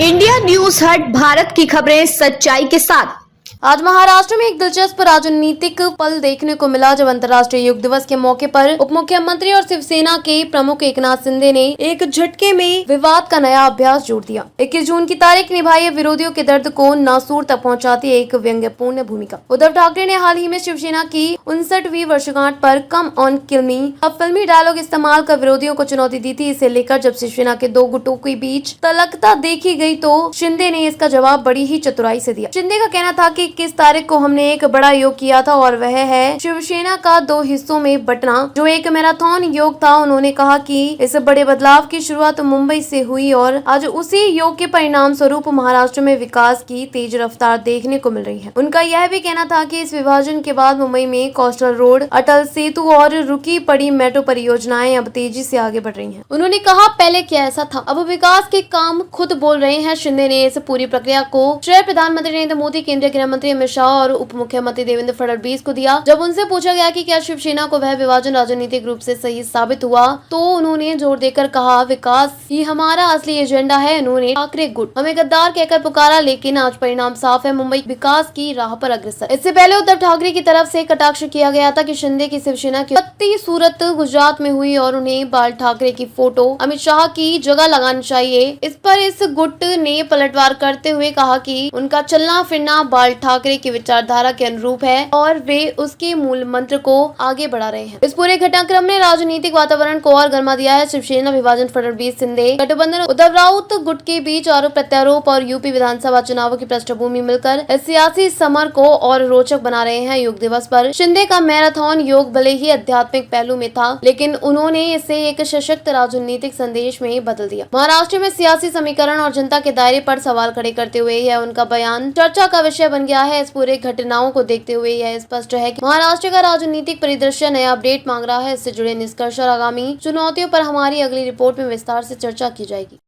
India news हट भारत की खबरें सच्चाई के साथ। आज महाराष्ट्र में एक दिलचस्प राजनीतिक पल देखने को मिला जब अंतर्राष्ट्रीय योग दिवस के मौके पर उप मुख्यमंत्री और शिवसेना के प्रमुख एकनाथ शिंदे ने एक झटके में विवाद का नया अभ्यास जोड़ दिया। 21 जून की तारीख निभाई विरोधियों के दर्द को नासूर तक पहुंचाती एक व्यंग्यपूर्ण भूमिका। उद्धव ठाकरे ने हाल ही में शिवसेना की 59वीं वर्षगांठ पर कम ऑन किल मी अब फिल्मी डायलॉग इस्तेमाल कर विरोधियों को चुनौती दी थी। इसे लेकर जब शिवसेना के दो गुटों के बीच तलकता देखी गई तो शिंदे ने इसका जवाब बड़ी ही चतुराई से दिया। शिंदे का कहना था कि 21 तारीख को हमने एक बड़ा योग किया था और वह है शिवसेना का दो हिस्सों में बंटना, जो एक मैराथन योग था। उन्होंने कहा कि इस बड़े बदलाव की शुरुआत मुंबई से हुई और आज उसी योग के परिणाम स्वरूप महाराष्ट्र में विकास की तेज रफ्तार देखने को मिल रही है। उनका यह भी कहना था कि इस विभाजन के बाद मुंबई में कोस्टल रोड, अटल सेतु और रुकी पड़ी मेट्रो परियोजनाएं अब तेजी से आगे बढ़ रही हैं। उन्होंने कहा, पहले क्या ऐसा था, अब विकास के काम खुद बोल रहे हैं। शिंदे ने इस पूरी प्रक्रिया को श्रेय प्रधानमंत्री नरेंद्र मोदी, केंद्रीय गृह मंत्री अमित शाह और उप मुख्यमंत्री देवेंद्र फडणवीस को दिया। जब उनसे पूछा गया कि क्या शिवसेना को वह विभाजन राजनीतिक रूप से सही साबित हुआ, तो उन्होंने जोर देकर कहा, विकास ही हमारा असली एजेंडा है। उन्होंने ठाकरे गुट हमें गद्दार कहकर पुकारा, लेकिन आज परिणाम साफ है, मुंबई विकास की राह पर अग्रसर। इससे पहले उद्धव ठाकरे की तरफ से कटाक्ष किया गया था कि शिंदे की शिवसेना की उत्पत्ति सूरत गुजरात में हुई और उन्हें बाल ठाकरे की फोटो अमित शाह की जगह लगानी चाहिए। इस पर इस गुट ने पलटवार करते हुए कहा कि उनका चलना फिरना बाल ठाकरे की विचारधारा के अनुरूप है और वे उसके मूल मंत्र को आगे बढ़ा रहे हैं। इस पूरे घटनाक्रम ने राजनीतिक वातावरण को और गर्मा दिया है। शिवसेना विभाजन, फडणवीस शिंदे गठबंधन, उद्धव राउत गुट के बीच आरोप प्रत्यारोप और यूपी विधानसभा चुनावों की पृष्ठभूमि मिलकर इस सियासी समर को और रोचक बना रहे हैं। योग दिवस पर शिंदे का मैराथन योग भले ही आध्यात्मिक पहलू में था, लेकिन उन्होंने इसे एक सशक्त राजनीतिक संदेश में बदल दिया। महाराष्ट्र में सियासी समीकरण और जनता के दायरे पर सवाल खड़े करते हुए यह उनका बयान चर्चा का विषय बन गया है। इस पूरे घटनाओं को देखते हुए यह स्पष्ट है कि महाराष्ट्र का राजनीतिक परिदृश्य नया अपडेट मांग रहा है। इससे जुड़े निष्कर्ष और आगामी चुनौतियों पर हमारी अगली रिपोर्ट में विस्तार से चर्चा की जाएगी।